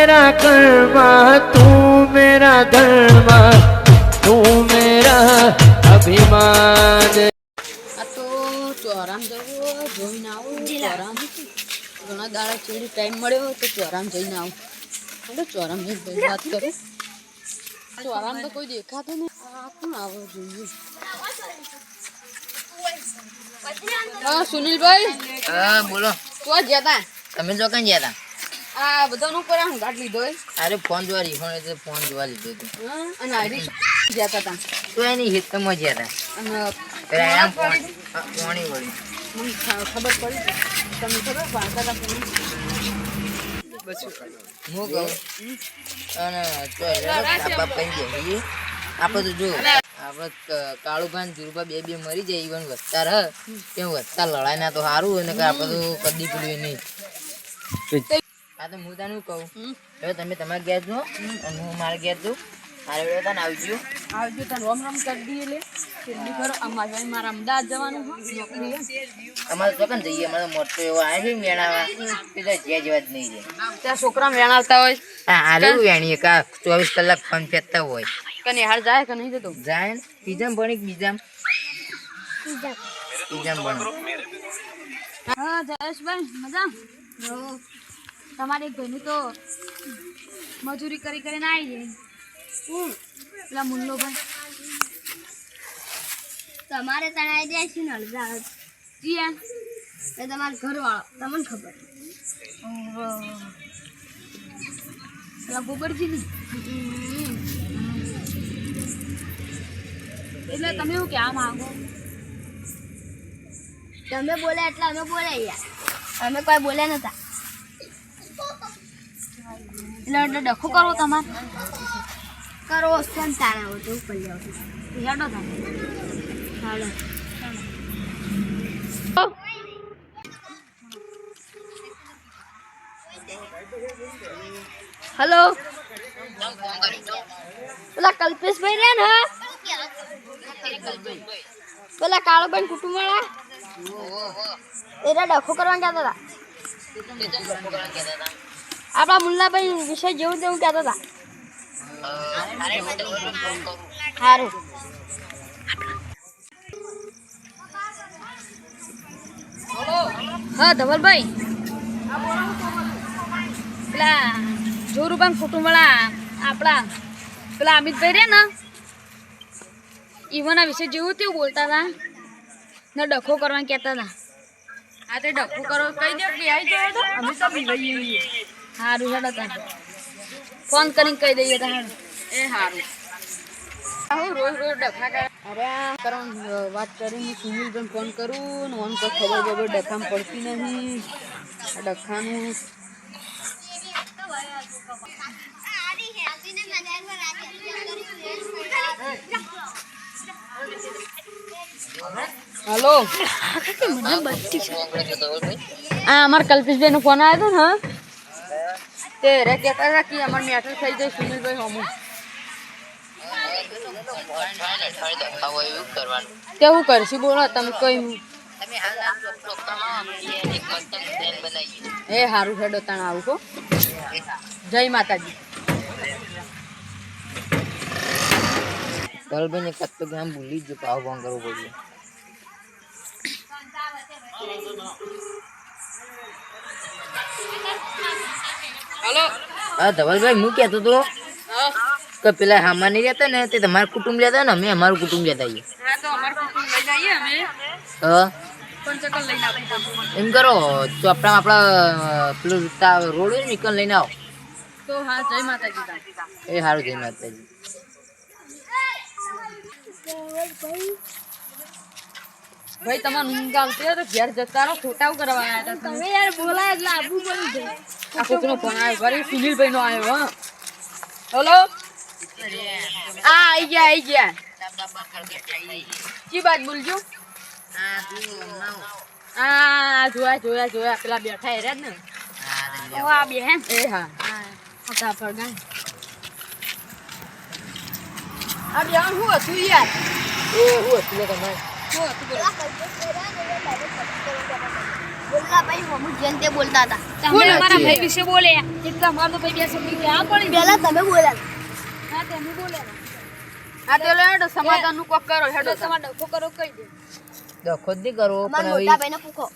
मेरा कर्म तू मेरा धर्म तू मेरा अभिमान। આ તો ચોરામ જવું જોઈને આવું ચોરામ ઘણા દાડા ચેડી ટાઈમ મળ્યો તો ચોરામ જઈને આવું એટલે ચોરામ જઈને વાત કરું ચોરામ તો કોઈ દેખાતું નહીં આ કોણ આવો જોઈએ હા સુનિલભાઈ હા બોલો તો જતા તમે જો કઈ ગયા હતા આ બધાનું ઉપર હું ગાંઠ લીધો અરે ફોન જોવા રીફોન એટલે ફોન જોવા લીધો હતો અને હારી જતા હતા તો એની હિતમાં ગયા અને હતા આમ પાણી વળી મને ખબર પડી તમને ખબર વાંચતા હતા પૂરી હું કહું અને આપા પૈ જઈએ આપણે તો જો આપણે કાળુભાઈ ધીરુભા બે મરી જાય ઈવન વધતા રહ કેમ વધતા લડાઈ ના તો સારું અને આપણે તો કદી પેલું નહીં હા તો હું તને કહું હવે તમે તમારે ગેસ જો અને હું મારે ગેસ દઉં મારે વેળે તને આવજો તને રોમ રોમ કરી દઈએ લે કેટલી ખરો અમારે મારા અમદાવાદ જવાનું નોકરી અમારે તો કન જઈએ અમારે મોટો એવો આવે છે મેળાવા પેલા જ્યાં જેવા જ નહીં જાય ત્યાં છોકરા વેણાવતા હોય હા આરે વેણીએ કા 24 કલાક ફોન ફેરતા હોય કે નિહાળ જાય કે નહીં જતો જાય ને બીજામ ભણી બીજામ ભણી હા જયેશભાઈ મજા તમારે ઘરનું તો મજૂરી કરી કરીને આવી જાય પેલા મુલ્લો ભાઈ તમારે તણાઈ જાય છે ને અડધા જી એ તમારા ઘરવાળો તમને ખબર પેલા ગોબરજી ની એટલે તમે એવું કહેવા માંગો તમે બોલ્યા એટલે અમે બોલ્યા યાર અમે કોઈ બોલ્યા નતા એટલે ડખો કરવો તમારે કરો સ્તન તારા તો ઉપર જાવ હેડો તમે હાલો હેલો પેલા કલ્પેશભાઈ રહ્યા ને પેલા કાળોભાઈ કુટુંબ વાળા એરા ડખો કરવા કહેતા હતા આપણા મુલ્લાભાઈ વિષય જેવું તેવું કહેતા હતા સારું હા ધવલભાઈ પેલા જોરુભાઈ કુટુંબવાળા આપણા પેલા અમિતભાઈ રે ને ઈવોના વિશે જેવું તેવું બોલતા હતા ને ડખો કરવાનું કહેતા હતા આ તે ડખો કરો કહી દો કે આવી જાય તો અમે તો બીવાઈએ સારું હેડો તમે ફોન કરીને કહી દઈએ તારે એ સારું હું રોજ ડખા કરે અરે કરણ વાત કરીને સુનિલભાઈ ફોન કરું ને મને કોઈ ખબર બબર ડખામાં પડતી નહીં આ ડખાનું હેલો આ અમારા કલ્પેશભાઈ નો ફોન આવ્યો હતો ને તે રે કહેતા હતા કે અમારે મેટર થઈ જાય સુનિલભાઈ હોમું કેવું કરશું બોલો તમે કઈ એ સારું હેડો તાણ આવું કો જય માતાજી ધવલભાઈ ને કદ તો આમ ભૂલી જ ભાવ ભાવ કરવો પડશે હેલો હા ધવલભાઈ હું કહેતો હતો કે પેલા હામા નહીં રહેતા ને તે તમારું કુટુંબ લેતા ને અમે અમારું કુટુંબ લેતા આવીએ હા તો અમારું કુટુંબ લઈને આવીએ અમે હા પણ ચકલ લઈને આપીએ એમ કરો ચોપડા આપણા પેલું રોડ હોય ને નીકળ લઈને આવો તો હા જય માતાજી એ સારું જય માતાજી ભાઈ તમારે ઊંઘ આવતી હોય તો ઘેર જતા રહો ખોટા કરવા આવ્યા હતા તમે યાર બોલાય એટલે આબુ પડી જાય આ કોકનો ફોન આવ્યો વળી સુનિલભાઈ નો આવ્યો હા હેલો આ આવી ગયા કી વાત બોલજો આ જોયા પેલા બેઠા હેર્યા ને આ બે હે એ હા હતા ફરગા આ બે શું હતું યાર એ હું હતું તમારે પેલા કલ્પેશભાઈ રહ્યા ને એટલે direct મસ્તી કરવા જતા હતા. બોલતા ભાઈ હમુ જેન તે બોલતા હતા. તમે અમારા ભાઈ વિશે બોલે એટલે અમાર તો ભાઈ બે સમજી ગયા પડી પહેલા તમે બોલ્યા. હા તમે બોલે આ તો હેડો સમાધાનનું કોક કરો હેડો તમાર ડખો કરો કહી દે દખો જ નહીં કરવો અમારા પણ મોટા હવે ભાઈને પૂછો.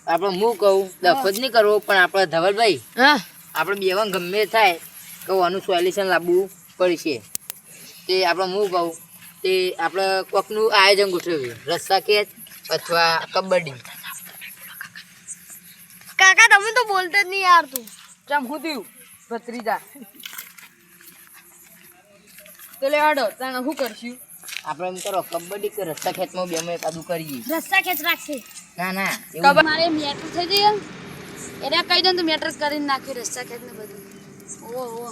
આપણે હું કહું દખો જ નહીં કરવો પણ આપણે ધવલભાઈ હા આપણે બેવા ગમે તે થાય કે આનું સોલ્યુશન લાવવું પડશે તે આપણે હું કહું તે આપણે કોકનું આયોજન ગોઠવ્યું રસ્સા ખેંચ અથવા કબડ્ડી કાકા તમે તો બોલતા જ નહીં યાર તું. ચમ હું થયું ભત્રીજા તો લે હેડો તાણે શું કરશું આપણે એમ કરો કબડ્ડી કે રસ્સા ખેંચમાં બે એકાદું કરીએ રસ્તા ખેંચ રાખશે ના ના એવું મારે મેટર થઈ જઈએ એને કહી દઉં તો મેટર કરીને નાખ્યું રસ્તા ખેંચ ને બધું ઓહો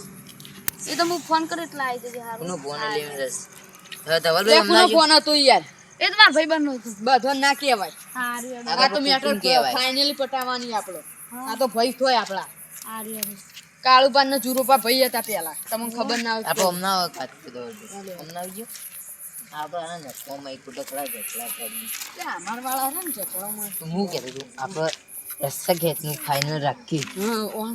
એ તો હું ફોન કર્યો એટલે આવી જજે હારું કોનો ફોન લેવાનો રસ હવે ધવલભાઈ કોનો હમણાં ફોન હતો યાર એ તો મારા ભાઈ બનનો હતું બધો ના કહેવાય હારું આ તો મેટર કહેવાય ફાઇનલી પટાવવાની આપણો આ તો ભાઈ થોય આપણા હારું કાળુપાન ને જુરુપા ભાઈ હતા પેલા તમને ખબર ના હોય આપણે હમણાં કાચ હમણાં આવી ગયો આપણે આને નફોમાં એક ટકડા જેટલા કરી અમાર વાળા છે ને ચકડામાં તો હું કહેતો હતું આપણે રસ્સા ખેંચનું ફાઇનલ રાખીએ હા ઓન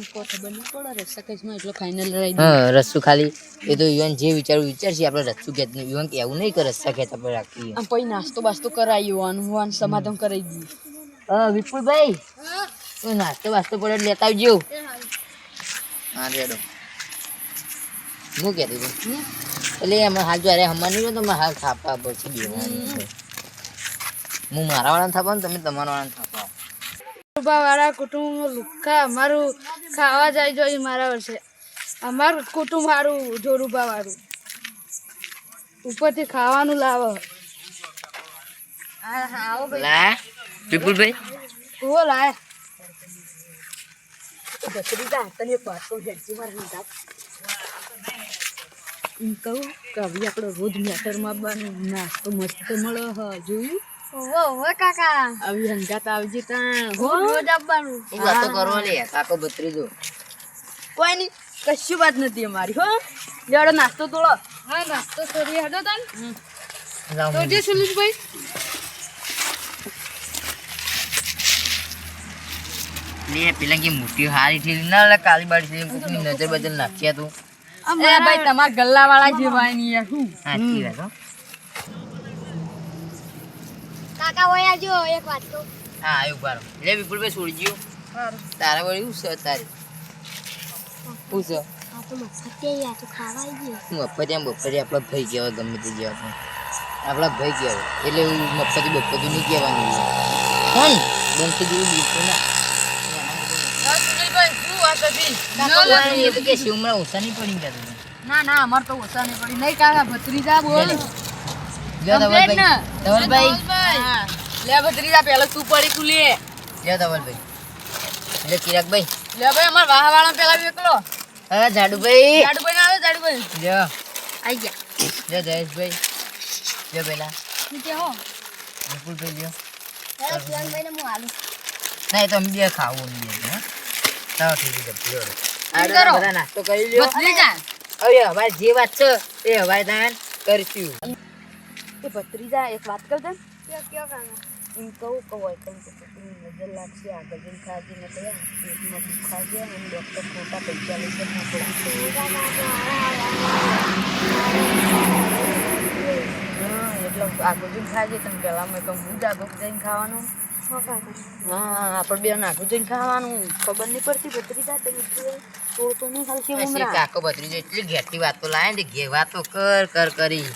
કો ખબર ના પડે સકેશમાં એટલો ફાઇનલ રહી હા રસ્સું ખાલી એ તો યુવાન જે વિચારવું વિચારશે આપણે રસ્સું ખેંચનું યુવાન કે એવું નહીં કે રસ્સા ખેંચ આપણે રાખીએ આમ પછી નાસ્તો બાસ્તો કરાયો વાન સમાધાન કરાવી દઈએ હા વિપુલભાઈ તું નાસ્તો વાસ્તો પડે એટલે લેતા આવજો હા રેડો હું કહેતો હતું એટલે એમાં હાલ જ્યારે હમણાં નહીં તો મેં હાલ થાપા પછી બેવાનું છે હું મારા વાળાને થાપા ને તમે તમારા વાળાને થાપા વાળા કુટુંબ લુખ્ખા અમારું ખાવા જાય જોઈએ મારા વર્ષે અમારું કુટુંબ સારું જોરુબા વાળું ઉપરથી ખાવાનું લાવો લા વિપુલભાઈ ઓ લાય ભત્રીજા તને એક વાત કહું હેડજી મારે લીધા એમ કહું કે હવે આપણે રોજ મેટરમાં બન નાસ્તો મસ્ત મળે હ જોયું ઓહો કાકા આવી હંગાત આવજે ત્યાં હો રોજ આવવાનું એ વાતો કરો લે કાકો ભત્રીજો કોઈ નહીં કશું વાત નથી અમારી હો લેડો નાસ્તો તોડો હા નાસ્તો કરી હડો તન જાઓ તો જે સુરેશભાઈ લે પેલા કે મોટી હારી થી ના લે કાળી બાળી થી કોકની નજર બદલ નાખ્યા તું એ ભાઈ તમારા ગલ્લા વાળા જેવાય નહીં યાર હું સાચી વાત હો કાકા ઓય આવજો એક વાત કહું. હા આવ્યું બારો લે વિપુલભાઈ છોડી ગયો તારા વળી શું છે તારી શું છે આ તો મફતે યાર તું ખાવા આવી ગયો. હું મફત એમ બપોરે આપણા ભાઈ કહેવાય ગમે તે કહેવાય આપણા ભાઈ કહેવાય એટલે એવું મફતી બપોરી નહીં કહેવાનું પણ બંધ જેવું બિલકુલ ના સુનિલભાઈ શું વાત હતી એ તો કે શિવમરા ઓછા નહીં પડી ગયા તું ના ના અમાર તો ઓછા નહીં પડી નહીં કાકા ભત્રીજા બોલ લ્યો ધવલભાઈ ધવલભાઈ હા. લે ભત્રીજા પેલા તું પડી તું લે લ્યો ધવલભાઈ લે ચિરાગભાઈ લે ભાઈ અમાર વાહ વાળા પેલા એકલો હા જાડુભાઈ જાડુભાઈ ના આવે જાડુભાઈ લ્યો આઈ ગયા લ્યો જયેશભાઈ લ્યો પેલા કે હો વિપુલભાઈ લ્યો હેલો શિવાનભાઈને હું હાલું. ના એ તો અમે બે ખાવું બે હા ચાલો ઠીક છે લ્યો કરો. બધા નાસ્તો કરી લ્યો ભત્રીજા હવે હવે જે વાત છે એ હવે દાન કરશું એ ભત્રીજા એક વાત કર દે કયો કયો કાકા. એમ કહું કે હોય તમે તો છોકરીની નજર લાગશે આગળ જઈને ખાજે ને કયા પેટમાં દુખાજે અને ડૉક્ટર ખોટા પૈસા લઈ હા એટલે આગળ જઈને ખાજે તમે પહેલાં મેં કહું હું જ આગળ જઈને ખાવાનું હા આપણે બે નાખું જઈને ખાવાનું ખબર નહીં પડતી ભત્રીજા તમે તો નહીં ખાલી કેવું પછી કાકો ભત્રીજો એટલી ઘેરથી વાતો લાવે ને ઘે વાતો કર કર કરી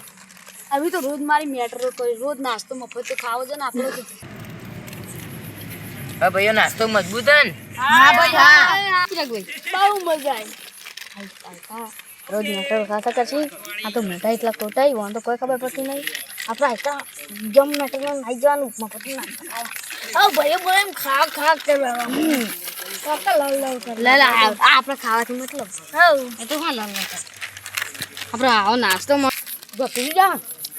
હવે તો રોજ મારી મેટરો કરી રોજ નાસ્તો મફત તો ખાવો છે ને આપણો તો હવે ભાઈઓ નાસ્તો મજબૂત હે ને હા ભાઈ હા બહુ મજા આવી. રોજ મેટર ખાતા કરશી આ તો મોટા એટલા ખોટાઈ વાં તો કોઈ ખબર પડતી નહીં આપણે આટલા જમ મેટરમાં નાઈ જવાનું મફત ના હા ભાઈ બોલે એમ ખા ખા કરવા. કાકા લાવ લાવ કર. લે લે આ આપણે ખાવાથી મતલબ હા એ તો હા લાલ આપણે આવો નાસ્તો ભત્રીજા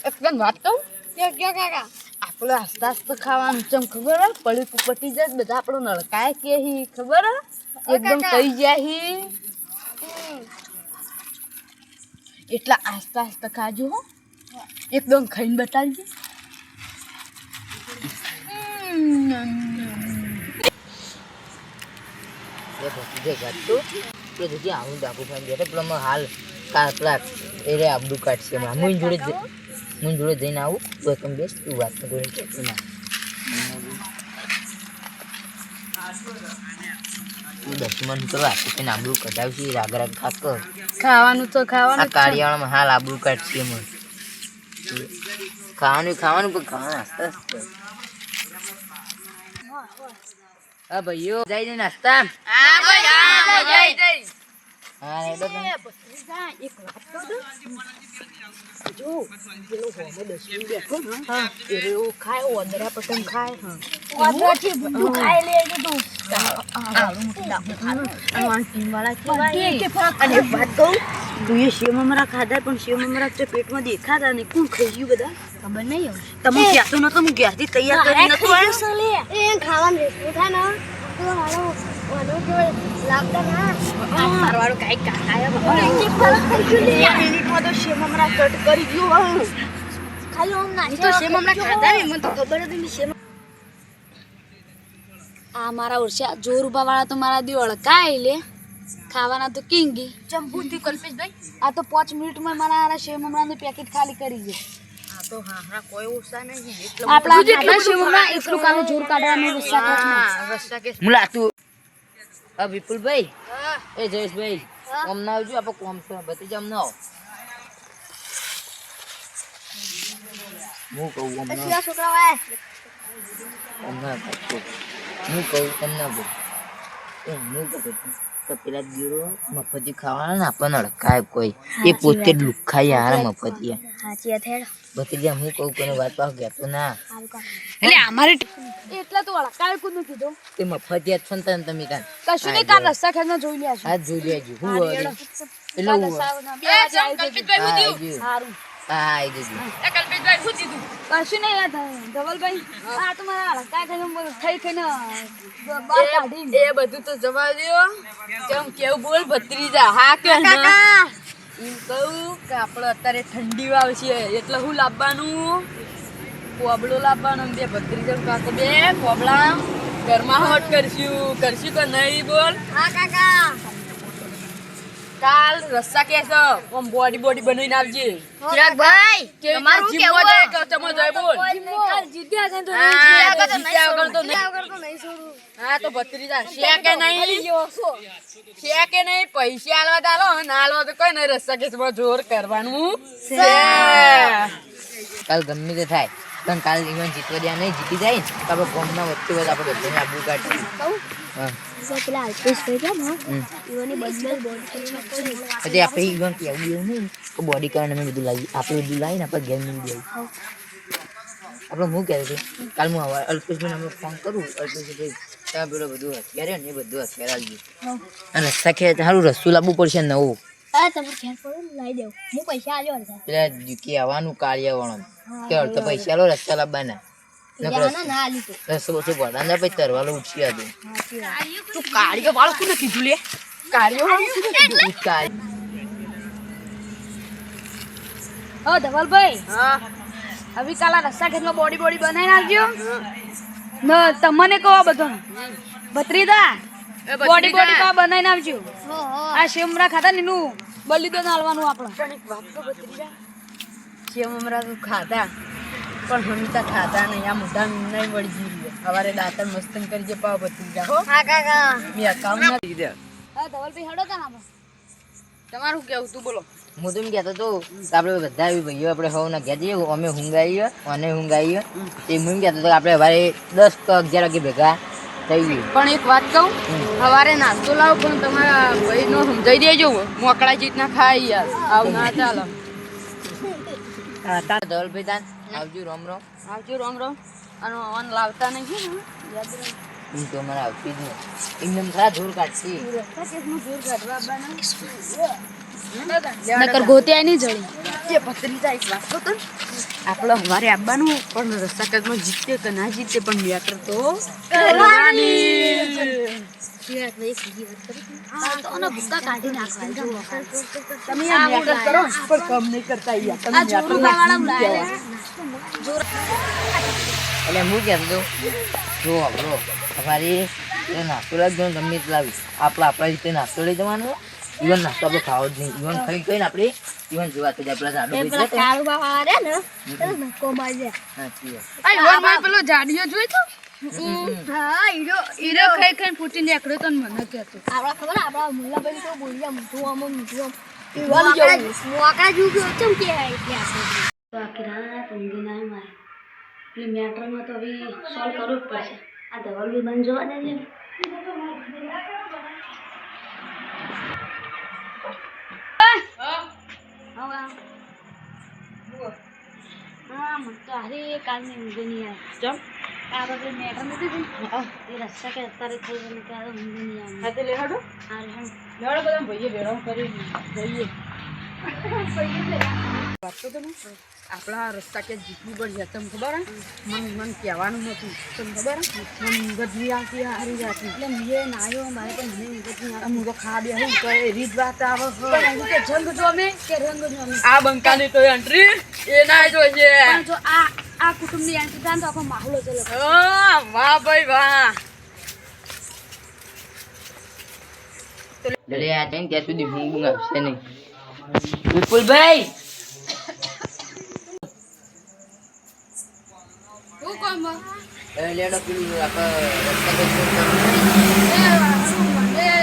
એકદમ વાત કહું કયો કયો કાકા. આપણે આસ્તા આસ્તા ખાવાનું ચમ ખબર હે પડી પટી જાય બધા આપણો નળકાય કે હી ખબર હે એકદમ કઈ જાય હી એટલા આસ્તા આસ્તા ખાજો હો એકદમ ખાઈને બતાવજો એ ભત્રીજા ગાતું પેલો જગ્યા આવું ડાકુ ફાઈન બેઠો પેલો હાલ પેલા એ રે આબડું કાઢશે હમણાં હું જોડે જઈને આવું તો તમે બેસ તું વાત ન કરી કે ના દસમન તો આપે આબડું કઢાવશે રાગ ખાક ખાવાનું તો આ ખાવાનું કાળિયામાં હાલ આબડું કાઢશે મને ખાવાનું પણ ખાવાના હા ભાઈઓ જઈ જઈ નાસ્તા હા રેડો તમે ખાધા પણ સેવ મમરા પેટમાં દેખાતા ને કોણ ખાઈ ગયું બધા ખબર નહીં તમે ક્યાં તો નતો હું ક્યાંથી તૈયાર કરી નતો એ ખાવાનું રેસ્ટો થાય ને તો હાલો વાનો કે લાગતા ના મારવાળો કાઈ મિનિટમાં તો સેવ મમરા કટ કરી ગયો ખાલી ઓમ ના તો સેવ મમરા ખાધા ને મને તો ખબર હતી ને સેવ આ મારા ઓરસા જોર ઉભાવાળા તો મારા દી અળકાય લે ખાવાના તો કિંગી ચંપુથી કલ્પેશભાઈ આ તો 5 મિનિટમાં મારા શેવ મમરાનું પેકેટ ખાલી કરી દે આ તો હા કોઈ ઓછા નહીં એટલે આપણા ખાધા શેવ મમરા એટલું કાલે જોર કાઢવાનું રસ્સા ખાવાનું રસ્તા કે મુલાતું આ વિપુલભાઈ એ જયેશભાઈ કોમ ના આવજો આપણે કોમ છે ભત્રીજા ના આવો હું કહું આ છોકરા વાય તમને બોલ હું કહું તો પેલા દીરો મફતી ખાવાના ને આપણને અડકાય કોઈ એ પોતે લુખાઈ યાર મફતી સાચી વાત હેડ ભત્રીજા હું કહું કોઈને વાત પાસ ગયો ના એટલે અમારે એટલા તો અળકાય કોનું કીધું તે મફતી જ છો ને તમે કાન કશું નહીં કાલ રસ્સા ખાઈને જોઈ લેશું હાથ જોઈ લેજો હું એટલે હું સારું હા આવી જજો કશું નહીં યાદ ધવલભાઈ આ તો મારા અળકાય ખાઈને બહાર કાઢી એ બધું તો જવા દો કેમ કેવું બોલ ભત્રીજા હા કે ના એમ કહું કે આપણે અત્યારે ઠંડી આવશે એટલે હું લાવવાનું કોબળો લાવવાનો બે ભત્રીજા કાકો બે કોબળા ઘરમાં હોટ કરશું કે નહીં બોલ હા કાકા કાલ રસ્સા કેસો આમ બોડી બનાવીને આવજે ચિરાગભાઈ તમારું કેવું કે તમે જય બોલ કાલ જીત્યા છે તો જીત્યા વગર તો નહીં નહીં છોડું હા તો ભત્રીજા છે કે નહીં પૈસા આલવા તાલો ના આલવા તો કઈ નહીં રસ્તા કેસમાં જોર કરવાનું છે કાલ ગમે તે થાય પણ કાલ ઇવન જીતવા દે નહીં જીતી જાય ને તો આપણે કોમના વચ્ચે વચ્ચે આપણે બધાને આબુ કાઢી હા પેલા અલ્પેશ ભાઈ છે ને એવાની બદલે બોડી પછી આપણે ઇવન કેવું એવું નહીં કે બોડી કારણ અમે બધું લાવી આપણે બધું લાવીને આપણે ગેમ નહીં આપણે હું કહેતો છું કાલ હું અલ્પેશભાઈને આપણે ફોન કરું અલ્પેશભાઈ ત્યાં પેલો બધું હથિયાર ને એ બધું હથિયાર આવી ગયું અને રસ્તા ખેર સારું રસ્તું લાવવું પડશે નવું હા તમે ખેર પડો લાવી દેવ હું પૈસા આલ્યો અડધા પેલા દુકી આવવાનું કાળિયાવાળો કે અડધા પૈસા લો રસ્તા લાવવાના ના આલી તો રસ્તો બસો ભરવાના પછી તરવાલો ઉઠી હતું તું કાળીઓ વાળો કોને કીધું લે કાળીઓ ઓ ધવલભાઈ હા હવે કાલા રસ્સા ખેતમાં બોડી બનાવી નાખજો ન તમને કહો બધો ભત્રીદા બોડી પા બનાવી નાખજો આ શેમરા ખાતા ને એનું બલિદાન આલવાનું આપણે પણ એક વાત તો ભત્રીજા સેવ મમરા તો ખાધા પણ હમીતા ખાધા નહીં આ મોઢા નહીં વળી ગયું સવારે દાંતણ મસ્તન કરી જે પાવ ભત્રીજા હો હા કાકા મેં અકાઉન્ટ ના દીધા હા ધવલભાઈ હડો તા ના તમારું કેવું તું બોલો હું તો એમ કહેતો હતો આપણે બધા ભાઈઓ આપણે હવના ઘેર જઈએ અમે ઊંઘાઈએ અને ઊંઘાઈએ એ હું એમ કહેતો હતો આપણે સવારે 10 કે 11 વાગે ભેગા થઈ ગયું પણ એક વાત કહું સવારે નાસ્તો લાવો પણ તમારા ભાઈનો સમજાઈ દેજો મોકળા જીતના ખાઈ યાર આવું ના ચાલો ધવલભાઈ તાન આવજો રોમ રોમ આવજો રામ રામ અને ઓન લાવતા નહીં ને યાદ રહે હું તો અમારે આવતી જ નહીં એકદમ ખરા જોર કાઢતી નકર ગોત્યા નહીં જડી એ ભત્રીજા એક વાત કહું તને આપણે સવારે આવવાનું પણ રસ્તા કાચમાં જીતે કે ના જીતે પણ મેટર તો તો ભૂકા કાઢી નાખવા તમે આ મેટર કરો પણ કમ નહીં કરતા યાર તમે આ જોર વાળા મેટર જોર એટલે હું કહેતો હતો જો આપણો તમારી નાસ્તો લાવી દો ગમે તે લાવી આપણા રીતે નાસ્તો લઈ જવાનો ઇવન નાસ્તો આપણે ખાવો જ નહીં ઇવન ખાઈ કહીને આપણે ઇવન જોવા તો આપણે જાડો એ પેલા કાળુબા વાળા રે ને એ ધક્કો મારી સાચી વાત. અરે વર ભાઈ પેલો જાડીઓ જોઈ તો હા હીરો હીરો ખાઈ ખાઈને ફૂટી નીકળ્યો તો મને કહેતો આપડા ખબર આપડા મુલ્લાભાઈ તો બોલ્યા મોટું આમ મોકા જેવું કેમ કે તો આખી રાત ઊંઘી ના મારે એટલે મેટરમાં તો હવે સોલ્વ કરવું જ પડશે આ ધવલ બી બંધ જોવા દેજે હા મને તો હારે કાલની ઊંઘ નહીં આવે આ બધું મેટર નથી એ રસ્તા કે અત્યારે થઈ ગયું કે આ ઊંઘ નહીં આવે હા તે લેહાડો હા લેહાડો બધા ભાઈએ ભેળો કરી જઈએ વાત તો તમે આપણા રસ્તા કે જીતવું પડશે તમને ખબર હે મને કહેવાનું નથી તમને ખબર મને ઊંઘ નહીં આવતી હારી જાતી એટલે મેં નાયો મારે તો મને ઊંઘ નહીં આવે હું તો ખા બે હું તો એવી જ વાત આવે પણ એનું કે જંગ જોમે કે રંગ જોમે આ બંકાની તો એન્ટ્રી એ ના જોઈએ પણ જો આ કુટુંબની એન્ટ્રી થાય તો આખો માહોલ ચલે વાહ ભાઈ વાહ એટલે આ ટાઈમ ત્યાં સુધી ઊંઘ આવશે નહીં વિપુલભાઈ હું કોમ લેડો પેલું આપણે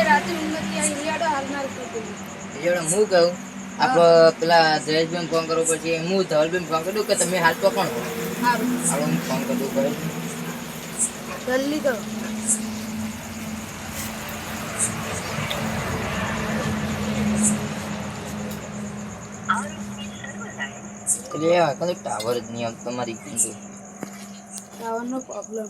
રાતે ઊંઘ નથી આવી લેડો હાલનાર કુટુંબ લેડો હું કહું આપણે પેલા જયેશભાઈ ફોન કરવો પડશે હું ધવલભાઈ ફોન કરી દઉં કે તમે હાલ તો કોણ હો સારું હાલો હું ફોન કરી દઉં પડે જલ્દી કરો એટલે આ કઈ ટાવર જ નહીં આમ તમારી કિંમત ટાવરનો પ્રોબ્લેમ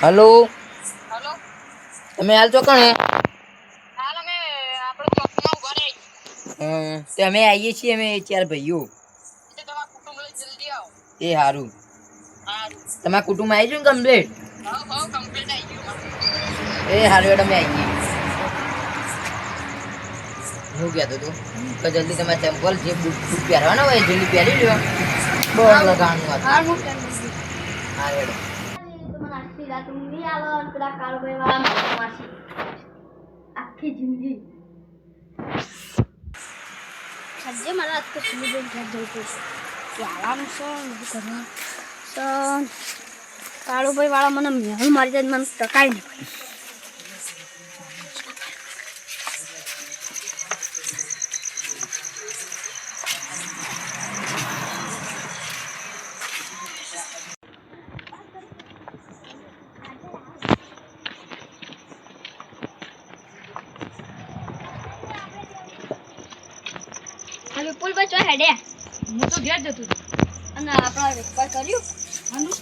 હલો તમે હાલ છો કણે તે અમે આવીએ છીએ અમે 4 ભાઈઓ એ સારું તમારા કુટુંબ આવી ગયું કમ્પ્લીટ એ સારું એડ અમે આવીએ હું કહેતો હતો તો જલ્દી તમારે ચંપલ જે બૂટ પહેરવાના હોય જલ્દી પહેરી લ્યો બહુ લગાડવાનું હતું હા એડ આખી રાત ઊંઘ નહીં આવે અને પેલા કાળુભાઈ વાળા માસી આખી જિંદગી આજે મારા હાથ તો સુલી બેન ઘર જવું પડશે વાળાનું શું કરવાનું સન કાળુભાઈ વાળા મને મેળ મારી જાય મને ટકાઈ નહીં વિપુલભાઈ ચો હેડે હું તો ઘેર જતો હતો અને આપણા વેપાર કર્યું આનું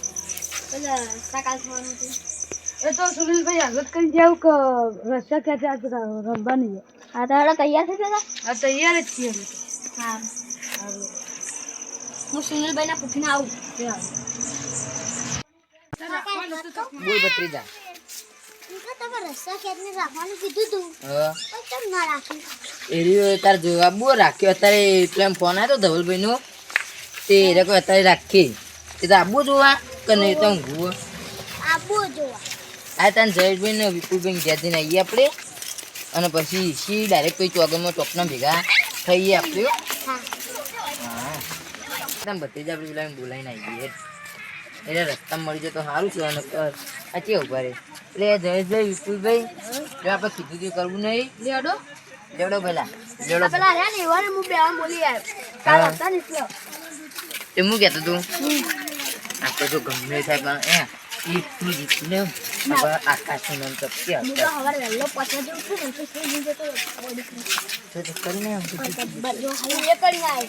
પેલા સકાલ થવાનું હતું એ તો સુનિલભાઈ હાલત કરી જાવ કે રસ્તા ક્યાં આજ રમવાની હા તો હેડો તૈયાર થઈ જતા આ તૈયાર જ છીએ અમે તો. હા હું સુનિલભાઈના પૂછીને આવું બોલ ભત્રીજા તમે રસ્તા ખેતને રાખવાનું કીધું તું હા પણ કેમ ના રાખ્યું એરી તાર જવાબ બહુ રાખ્યો અત્યારે પેલા ફોન આવ્યો ધવલભાઈ નો તે લોકો અત્યારે રાખી તે તો આબુ જોવા કે નહીં તો ઊંઘવું આબુ જોવા આ તાન જયેશભાઈ ને વિપુલભાઈ ઘેર જઈને આવીએ આપણે અને પછી સી ડાયરેક્ટ કોઈ ચોગરમાં ચોકના ભેગા થઈએ આપણે હા હા એકદમ ભત્રીજા આપણે પેલા બોલાવીને આવીએ એટલે રસ્તા મળી જાય તો સારું છે અને આ કેવું ઉભા રે એટલે જયેશભાઈ વિપુલભાઈ જો આપણે કીધું તે કરવું નહીં લેડો લેવડો પેલા લેવડો આ પેલા રહ્યા ને એવાને હું બેવાન બોલી આવ્યો કાલ હતા ને એટલે તે હું કહેતો તું આપણે જો ગમે થાય પણ એટલું જીતને આકાશનું નામ ચપકી હું તો સવારે વહેલો પચાસ જેવું છું ને તો સુઈ જતો બોડી કરીને જો ખાલી એ કરી આવે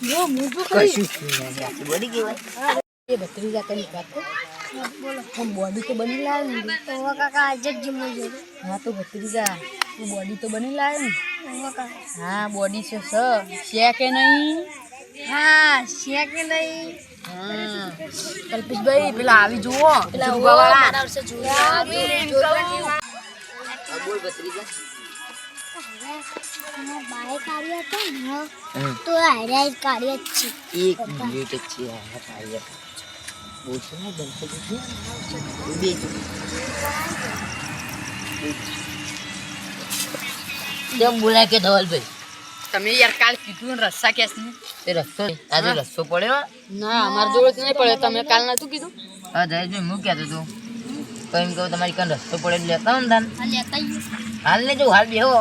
જો મૂજું કશું આખી બોડી કહેવાય એ ભત્રીજા કઈ વાત બોલો હમ બોડી તો બની લાવ્યો ને તો કાકા આજ જ જમવું જોઈએ હા તો ભત્રીજા તું બોડી તો બની લાવ્યો ને કાકા હા બોડી છે છે કે નહીં હા છે કે નહીં હા કલ્પેશભાઈ પેલા આવી જુઓ પેલા જુગાવાળા. મારા વર્ષે જોયા બોલ ભત્રીજા. બાય કાર્ય હતા ને હમ. તો હારે કાર્ય જ છે. એક મિનિટ જ છે આ કાર્ય. બોલશો ને બનશે બે. કેમ બોલાય કે ધવલભાઈ? તમે યાર કાલ કીધું ને રસ્સા કેસ ને તે રસ્તો આજે રસ્તો પડ્યો. ના અમારા જોડે તો નહીં પડે. તમે કાલ નતું કીધું? હા જયેશભાઈ હું કહેતો તું કઈ કહું તમારી કાન રસ્તો પડે એટલે લેતા હો ને તાન. હાલ લેજો હાલ બેહો.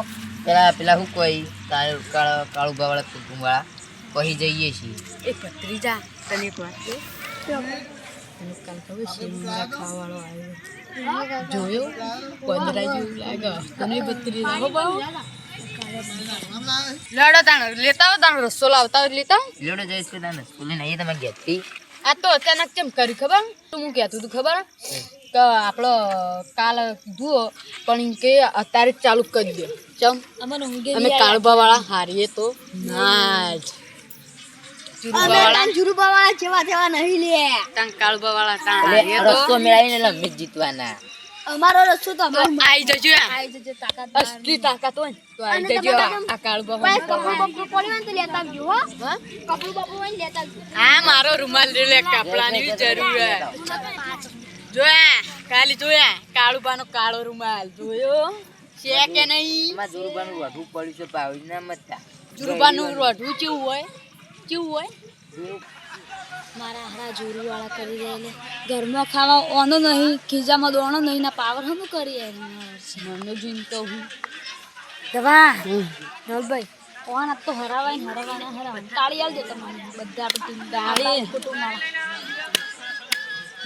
પેલા શું કોઈ કાળુ બાવાળા કુટુંબ વાળા કહી જઈએ છીએ. એ ભત્રીજા તને એક વાત કહું? તને કાલ ખબર શેરમા ખાવાવાળો આવ્યો જોયો? પંદરા જેવું લાગે તને ભત્રીજા. હો બાવ લડો તાણ લેતા આવો તાણ રસ્સો લાવતા હોય લેતા આવો. લેડો જયેશભાઈ તાન રસ્તો લઈને આવીએ તમે ઘેરથી. આ તો અચાનક કેમ કરી ખબર? તો હું કહેતું હતું ખબર કે આપણો કાલ કીધું પણ એમ કે અત્યારે જ ચાલુ કરી દે. ચમ અમે કાળુબા વાળા હારીએ તો ના જ જુરુબા વાળા જેવા જેવા નહીં લે. તાન કાળુબા વાળા તાણ એટલે હારીએ તો રસ્તો મેળવીને એટલે અમે જ જીતવાના. અમારો રસ્તો તો અમારો આઈ જજો આઈ જજે તાકાત. અસલી તાકાત હોય ને તો આઈ અને જજો. તમે આ કાળુબા ભાઈ વાળા કપડું બપડું પડ્યું હોય ને તો લેતા આવજો હો. કપડું બપડું હોય ને લેતા આવજો. આ મારો રૂમાલ લે કપડાની જરૂર હે. જોયા ખાલી જોયા કાળુબાનો કાળો રૂમાલ જોયો છે કે નહીં? એમાં જોરુબાનું વઢું પડ્યું છે પાવી ના મતતા. જુરબાનું રોઢું કેવું હોય? કેવું હોય? મારા હારા જોરી વાળા કરી રહેલે ઘરમાં ખાવા ઓનો નહીં ખીજામાં દોણો નહીં ના પાવર હમ કરી મને જોઈને તો હું દવા નલભાઈ ઓન આપ તો હરાવાય તાળી આલ દે તમારે બધા આપણે ટીમ તાળી. કુટુંબ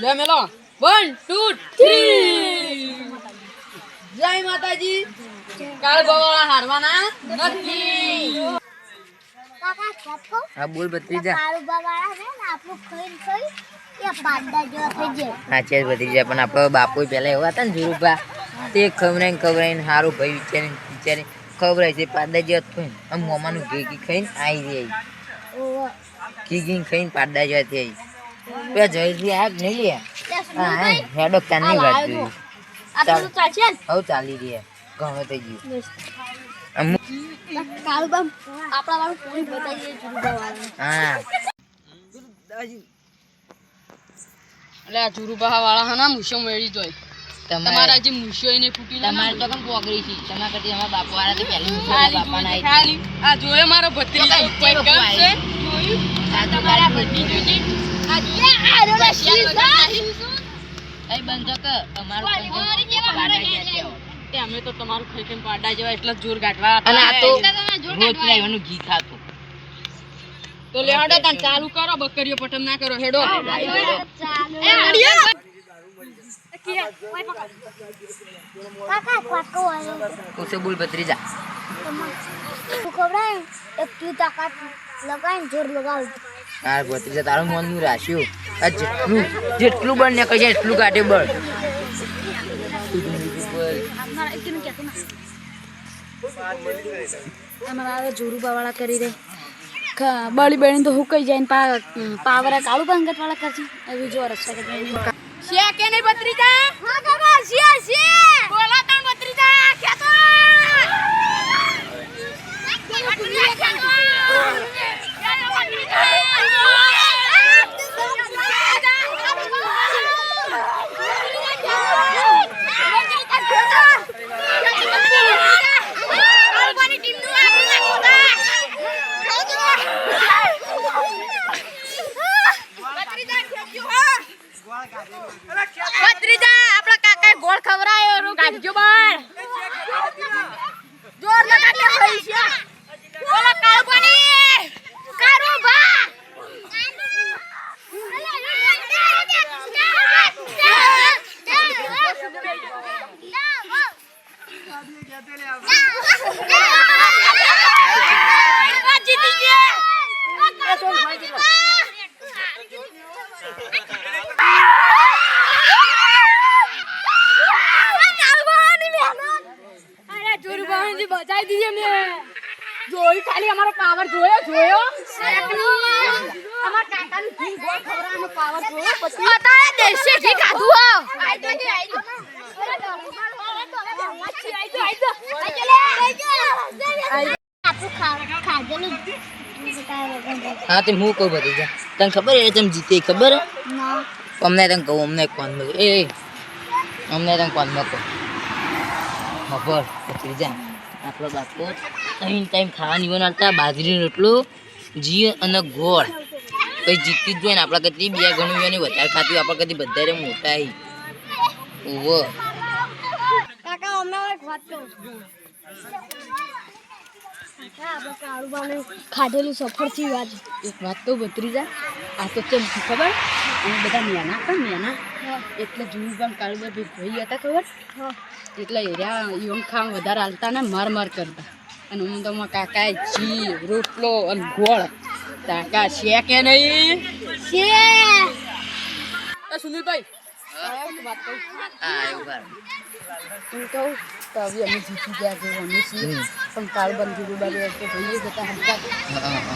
લે મેલો 1 2 3 જય માતાજી. કાળુબા વાળા હારવાના નથી. કાકા કાકો હા બોલ ભત્રીજા. કાળુબા વાળા છે ને આપણું ખાઈને ખાઈ એ પાડા જેવા થઈ જાય. હા છે ભત્રીજા પણ આપણો બાપુ પહેલા એવા હતા ને જોરુબા તે ખવડાઈને સારું ભાઈ વિચારી ખવડાય છે પાડા જેવા થોય ને આમ મોમાનું ઘી ખાઈને આવી જાય. ઓહો ઘી ખાઈને પાડા જેવા થઈ પેલા જયેશભાઈ આ જ નહીં લે. હા હેડો કાનની વાત જોઈ. આપણું ચાલશે ને હવે ચાલી રહ્યા ઘણો થઈ ગયું. કાળુબા આપણા વાળું પૂરી બતાવીએ જુરુબા વાળા. હા એટલે આ જુરુબા વાળા હના મુશો મેળી જોય. તમારા જે મુશો એને ફૂટી ના તમારે તો પણ પોગડી છે તમારા કરતી અમારા બાપુ વાળા તો પહેલી ખાલી ખાલી આ જોયે મારો ભત્રીજો કોઈ કામ છે જોયું? આ તમારા ભત્રીજો છે તે અમે તો તમારું ખાઈ ખાઈને પાડા જેવા એટલા જોર ગાંઠવા અને આ તો હતા. રોજ લાવવાનું ઘી ખાતું. તો લેવાડો તાન ચાલુ કરો બકરીઓ પટમ ના કરો હેડો. કાકા કાકો આવ્યો ઉસે બોલ ભત્રીજા. તું ખવડાય એક તું તાકાત લગાવીને જોર લગાવ. હા ભત્રીજા તારું મનનું રાખ્યું આ જેટલું બળ ને કહે એટલું કાઢે બળ. અમારા જોરુબા વાળા કરી દે બળી બળી તો હુકાઈ જાય ને પાવરા કાળું પાંગત વાળા કરશે એવી જો રસ્તા કરી છે કે નહીં ભત્રીજા? હા કાકા છે બોલો તાન ભત્રીજા ખેતો ભત્રીજા આપણા કાકાએ ગોળ ખવરાયો રો કાઢજો બાર જોર લગાડે હોય છે. બોલો કાળુબાની કાળુબા જીતી ગયા. બચાવી દીધી મેં જોઈ ખાલી અમારો પાવર જોયો અમાર કાકાનું ઘી ગોળ ખવડાવવાનો પાવર જોયો પછી દેશી ઘી ખાધું ખાધેલું હા તે હું કહું બધી જા તને ખબર એ તમે જીતે ખબર અમને તને કહું અમને કોણ એ અમને તને કોણ કહું ખબર પછી જા આપણો બાપો ટાઈમ ખાવાની બનાવતા બાજરીનો રોટલો જી અને ગોળ પછી જીતી જ જોઈએ ને આપણા કદી બે ગણું એની વધારે ખાતી આપણે કદી વધારે મોટા ઓવો કાકા અમે એક વાત કહું કાળુબાને ખાધેલું સફળ થયું આજ એક વાત તો ભત્રીજા આ તો કેમ ખબર અમે બધા નેના પણ નેના એટલે જૂનું પણ કાળુબા ભાઈ હતા ખબર એટલે એરિયા ઈવન ખાવા વધારે હાલતા ને માર કરતા અને હું તો મારા કાકાએ જી રોટલો અને ગોળ કાકા છે કે નહીં સુનિલભાઈ વાત કહું હા એવું કર હું કહું તો હવે અમે જીતી ગયા છે અમે છીએ પણ કાળુબા જુરુબા કે ભાઈએ જતા હમતા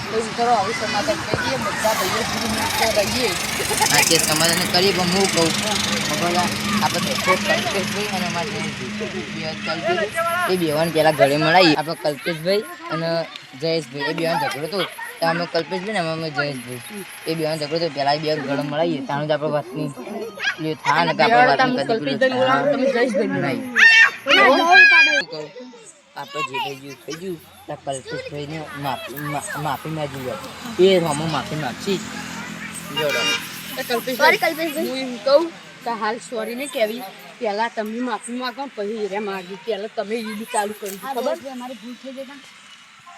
તો કરો આવી સમાધાન કરી દઈએ બધા ભાઈઓ જુરુ મૂકતા રહીએ આ કે સમાધાન કરીએ પણ હું કહું બધા આપણે ખોટ કલ્પેશભાઈ અને અમારા એ બેવાને પહેલાં ઘરે મળાવી આપણે કલ્પેશભાઈ અને જયેશભાઈ એ બેવાનો ઝઘડો હતો તો અમે કલ્પેશભાઈ ને અમે જયેશભાઈ એ બેવાનો ઝઘડો હતો પહેલાં એ બે ઘરે મળાવીએ તાણું જ આપણે વાતની એ થાય ને કે આપણે વાતની તમે જયેશભાઈ મળાવી આપણે જે થઈ ગયું ત્યાં કલ્પેશભાઈને માફી માંગી એ અમે માફી માગશી કલ્પેશભાઈ હું એમ કહું કે હાલ સોરી નહીં કહેવી પહેલાં તમે માફી માગો પછી હીરા માગી પહેલાં તમે ઈદ ચાલુ કરી ખબર અમારી ભૂલ થઈ ગઈ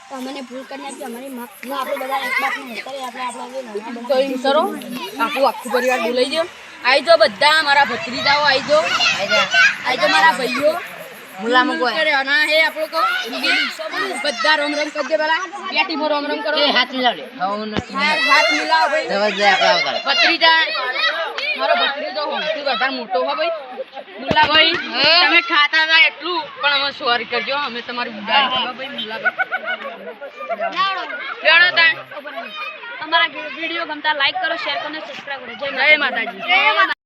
તો અમને ભૂલ કરી નાખી અમારી આપણે બધા એક બાતનું કરીએ આપણે તો એમ કરો આખું પરિવાર બોલાઈ જાઓ આવી જાઓ બધા મારા ભત્રીજાઓ આવી જાઓ મારા ભાઈઓ મુલામાં કોઈ હે આપણો કહો બધા રોમ રોમ કરી દે પેલા બે ટીમો રોમ રોમ કરો હાથ મિલાવડે હાથ મિલાવો ભાઈ જવા દે આપણે ભત્રીજા મારો ભત્રીજો સૌથી વધારે મોટો હો ભાઈ મુલાભાઈ તમે ખાતા હતા એટલું પણ અમે સોરી કરજો અમે તમારી ઉડાડી ભાઈ મુલાભાઈ અમારા વિડીયો ગમતા લાઈક કરો શેર કરો સબસ્ક્રાઇબ કરો જય જય માતાજી માતાજી